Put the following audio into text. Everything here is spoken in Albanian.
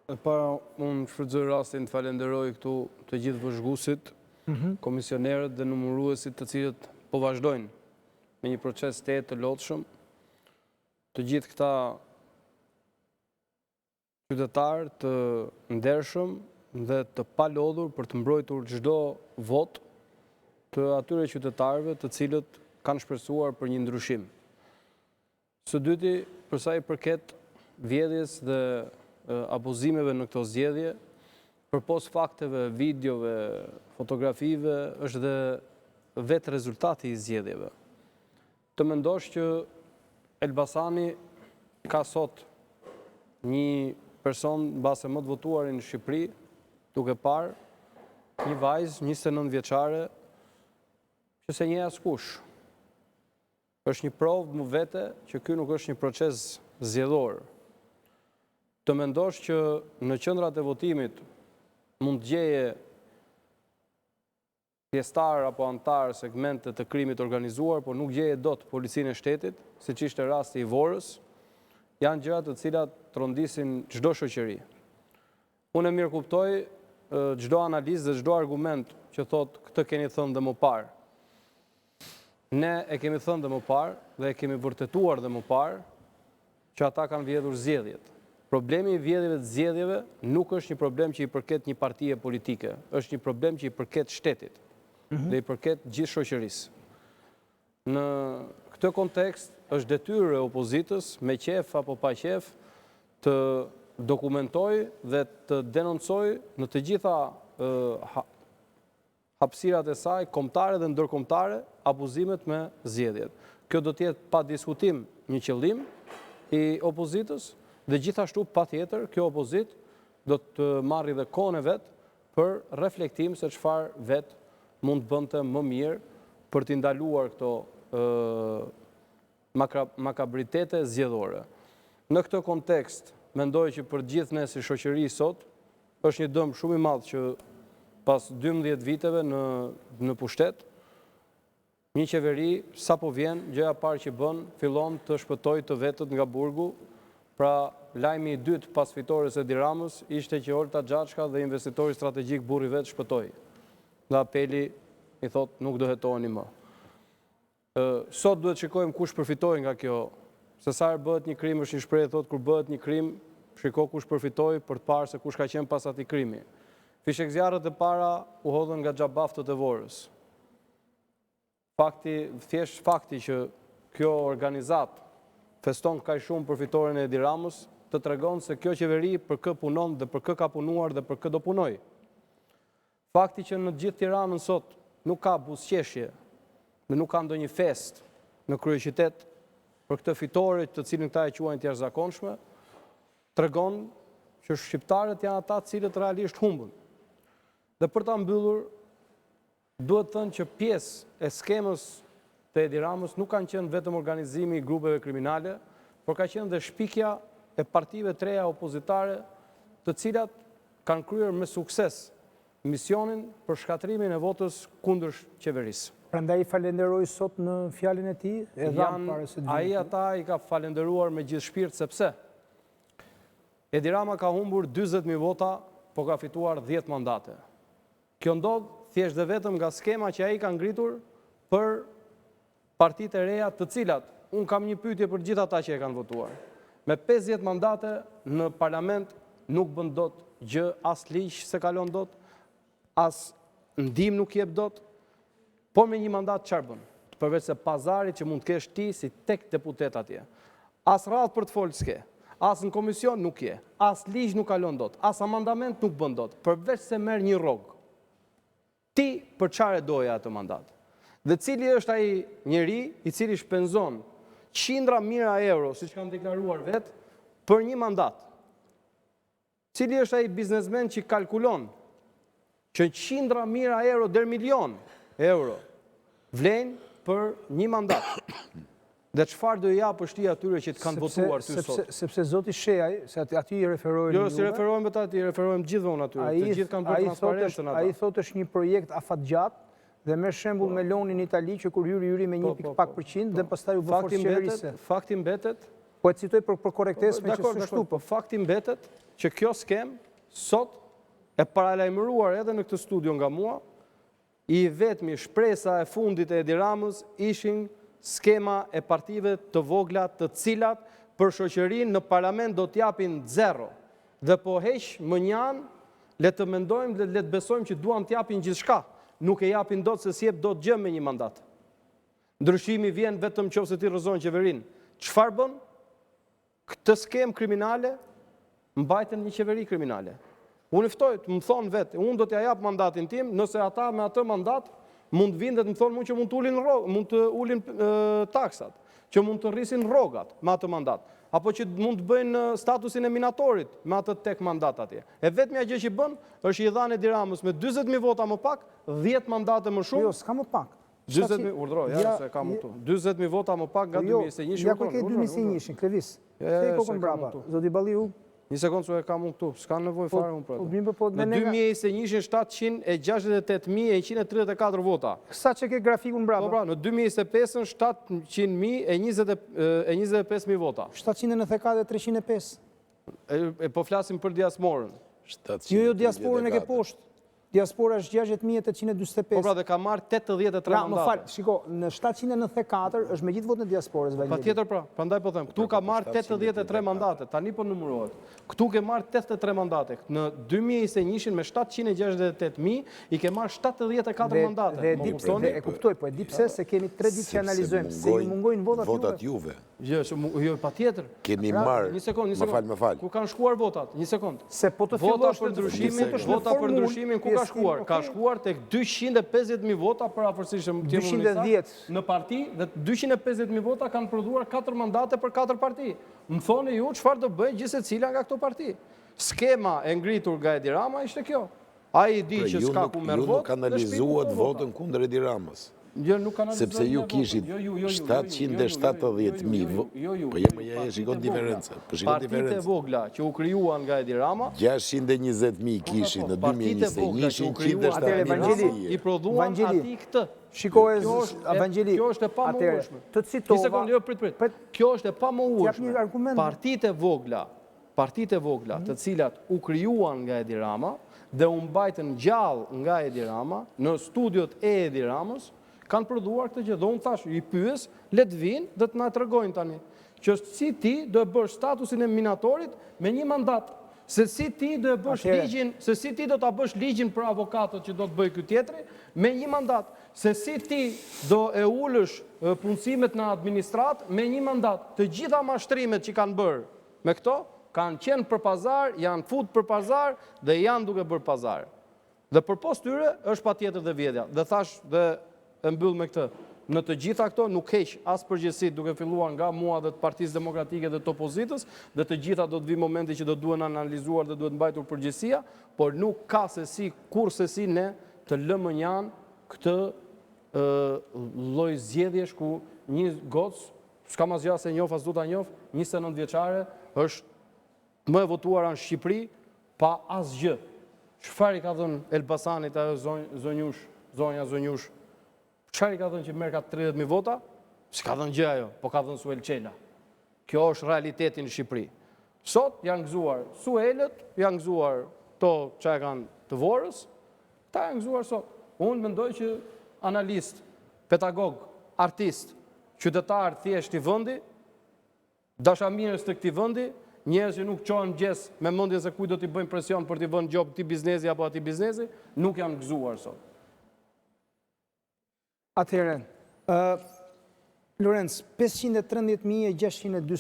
Para unë shfrytëzoj rastin të falenderoj këtu të gjithë vëzhguesit, komisionerët dhe numëruesit të cilët po vazhdojnë me një proces të lodhshëm, të gjithë këta qytetarë të ndershëm dhe të palodhur për të mbrojtur çdo votë të atyre qytetarëve të cilët kanë shpresuar për një ndryshim. Së dyti, për sa i përket vjedhjes dhe abuzimeve në këto zgjedhje, përpos fakteve, videove, fotografive, është dhe vetë rezultati i zgjedhjeve. Të mendosh që Elbasani ka sot një person mbase më të votuarin në Shqipëri, duke parë një vajzë 29 vjeçare që se njeh askush. Është një provë më vete që ky nuk është një proces zgjedhor. Të mendosh që në qendrat e votimit mund të gjeje pjesëtar apo antar segmente të krimit organizuar, por nuk gjeje dot policinë e shtetit, siç ishte rasti i Vorës, janë gjëra të cilat trondisin çdo shoqëri. Unë mirë kuptoj çdo analizë dhe çdo argument që thotë këtë keni thënë dhe më parë. Ne e kemi thënë dhe më parë dhe e kemi vërtetuar dhe më parë që ata kanë vjedhur zgjedhjet. Problemi i vjedhjeve të zgjedhjeve nuk është një problem që i përket një partie politike, është një problem që i përket shtetit dhe i përket gjithë shoqërisë. Në këtë kontekst është detyrë e opozitës, me qef apo pa qef, të dokumentoj dhe të denoncoj në të gjitha hapësirat e saj, kombëtare dhe ndërkombëtare, abuzimet me zgjedhjet. Kjo do të jetë pa diskutim një qëllim i opozitës, dhe gjithashtu patjetër kjo opozit do të marrë dhe kohën e vet për reflektim se çfarë vet mund të bënte më mirë për të ndaluar këto makabritete zgjedhore. Në këtë kontekst, mendoj që për gjithë ne si shoqëri sot është një dëm shumë i madh që pas 12 viteve në pushtet, një qeveri sapo vjen, gjëja e parë që bën, fillon të shpëtojë të vetët nga burgu. Pra, lajmi i dytë pas fitores së Edi Ramës ishte që Olta Xhaçka dhe investitori strategjik burri vet shpëtoi. Nga apeli i thotë nuk do hetoheni më. Sot duhet shikojmë kush përfitoi nga kjo. Se sa herë bëhet një krim, është një shprehje thotë kur bëhet një krim, shiko kush përfitoi për të parë se kush ka qenë pas atij krimi. Fishekzjarët e para u hodhën nga xhabaftët e Vorës. Thjesht fakti që kjo organizat feston kaq shumë për fitoren e Edi Ramës, të tregon se kjo qeveri për kë punon dhe për kë ka punuar dhe për kë do punoj. Fakti që në gjithë Tiranën sot nuk ka buzëqeshje dhe nuk ka ndonjë fest në kryeqytet për këtë fitore të cilin këta e quajnë të jashtëzakonshme, tregon që shqiptarët janë ata të cilët realisht humbën. Dhe për ta mbyllur, duhet thënë që pjesë e skemës të Edi Ramës nuk kanë qenë vetëm organizimi i grupeve kriminale, por ka qenë dhe shpikja e partive të reja opozitare, të cilat kanë kryer me sukses misionin për shkatrimin e votës kundër qeverisë. Prandaj i falenderoj sot në fjalën e tij, ai ata i ka falenderuar me gjithë shpirt sepse Edi Rama ka humbur 40.000 vota, po ka fituar 10 mandate. Kjo ndodh thjesht dhe vetëm nga skema që ai ka ngritur për partitë e reja të cilat, unë kam një pyetje për gjithë ata që e kanë votuar. Me 50 mandate në parlament nuk bën dot gjë, as ligj se kalon dot, as ndihmë nuk jep dot, por me një mandat çfarë bën? Përveç se pazarit që mund të kesh ti si tek deputet atje. As radhë për të folë s'ke, as në komision nuk je, as ligj nuk kalon dot, as amandament nuk bën dot, përveç se merr një rrogë. Ti për çfarë doja atë mandat? Dhe cili është ai njeri i cili shpenzon qindra mijëra euro, siç kanë deklaruar vetë, për një mandat? Cili është ai biznesmen që kalkulon që qindra mijëra euro deri milion euro vlen për një mandat? Dhe çfarë do ja japësh ti atyre që të kanë votuar ty sot? Sepse zoti Shehaj, se aty i referohen. Jo, si referohen vetë aty, referohen gjithmonë atyre. Të gjithë kanë bërë transparentën ata. Ai thotë është një projekt afatgjat. Dhe me shembull Meloni në Itali që kur hyri me 1.pak% dhe pastaj u bë forcë qeverisë. Fakti mbetet Po e citoj për korrektesë me që Dakor, s'është po fakti mbetet që kjo skem sot e paralajmëruar edhe në këtë studio nga mua, i vetmi shpresa e fundit e Edi Ramës ishin skema e partive të vogla të cilat për shoqërinë në parlament do t'japin 0. Dhe po heq më njanë, le të mendojmë dhe le të besojmë që duan t'japin gjithçka. Nuk e japin dot se si jep dot gjë me një mandat. Ndryshimi vjen vetëm nëse ti rrëzon qeverinë. Çfarë bën? Këtë skem kriminale mbajtën një qeveri kriminale. Unë ftoj të më thonë vetë, unë do t'ja jap mandatin tim, nëse ata me atë mandat mund vinë dhe të më thonë mund që mund të ulin taksat, që mund të rrisin rrogat me atë mandat, apo që mund të bëjnë statusin e minatorit me atë tek mandat atje. E vetmja gjë që bën është i dhanë Edi Ramës me 40.000 vota më pak, 10 mandate më shumë. Jo, s'ka më pak. 40.000 urdhro, ja se kam këtu. 40.000 vota më pak nga 2021. Ja ku ke 2021, Klevis. Ke kokën brapa. Zoti Balliu. Një sekundë që e kam unë këtu, s'ka nevojë fare unë për ato. Në 2021 768.134 vota. Sa që ke grafikun brapa? Po pra, në 2025 700.025 vota. 794 dhe 305. Po flasim për diasporën. Jo, diasporën e ke poshtë. Diaspora është 60.845. Po pra dhe ka marrë 83 mandate. Më falë, shiko, në 794 është me gjithë votën e diasporës. Pa tjetër pra, prandaj po them, këtu ka marrë 83 mandate, tani po numërohet. Këtu ke marrë 83 mandate. Në 2021 me 768.000 i ke marrë 74 mandate. Dhe e kuptoj, po e di pse se kemi 3 ditë që analizojmë, se i mungojnë votat juve. Jo, pa tjetër. Kemi marrë, më falë. Ku kanë shkuar votat? Një sekund. Se po të fillosh vota për ndryshimin, ku ka shkuar? Ka shkuar tek 250.000 vota për afërsisht 210 në parti dhe 250.000 vota kanë prodhuar 4 mandate për 4 parti. Më thoni ju çfarë do bëjë gjithë secila nga këto parti. Skema e ngritur nga Edi Rama ishte kjo. Ai di që s'ka ku merr votë. Ju nuk analizuat votën kundër Edi Ramës. Sepse ju kishit 770.000, po jemi shikon diferencë. Partitë e vogla që u krijuan nga Edi Rama, 620.000 kishin në 2021, 170.000 i prodhuan ati këtë. Shikoj, Evangeli, kjo është e pamohshme. Të citova. Një sekondë, jo, prit. Kjo është e pamohshme. Partitë e vogla, të cilat u krijuan nga Edi Rama dhe u mbajtën gjallë nga Edi Rama në studiot e Edi Ramës, kanë prodhuar këtë gjë. Dhe unë thash, i pyes, le të vinë dhe të na tregojnë tani që si ti do e bësh statusin e minatorit me një mandat. Se si ti do e bësh ligjin, se si ti do ta bësh ligjin për avokatët që do të bëj ky tjetri me një mandat. Se si ti do e ulësh punësimet në administrat me një mandat. Të gjitha mashtrimet që kanë bërë me këto kanë qenë për pazar, janë fut për pazar dhe janë duke bërë pazar. Dhe përpos tyre është patjetër dhe vjedhja. Dhe thash dhe e mbyll me këtë. Në të gjitha këto nuk heq as përgjegjësit duke filluar nga mua dhe të Partisë Demokratike dhe të opozitës, dhe të gjitha do të vi momenti që do duhen analizuar dhe duhet mbajtur përgjegjësia, por nuk ka se si, kur se si ne të lëmë njanë këtë lloj zgjedhjesh ku një gocë, s'kam asgjë se njoh as do ta njoh, 29 vjeçare është më e votuara në Shqipëri pa asgjë. Çfarë i ka dhënë Elbasanit ajo zonja Zonjush? Çfarë i ka dhënë që merr ka 30.000 vota? S'ka dhënë gjë ajo, po ka dhënë Suel Çela. Kjo është realiteti në Shqipëri. Sot janë gëzuar Suelët, janë gëzuar to që e kanë të Vorës, ta janë gëzuar sot. Unë mendoj që analist, pedagog, artist, qytetar thjesht i vendi, dashamirës të këtij vendi, njerëz që nuk qohen gjes me mendje se kujt do t'i bëjnë presion për t'i vënë gjop këtij biznesi apo atij biznesi, nuk janë gëzuar sot. Atëherë, Lorenz, 513.642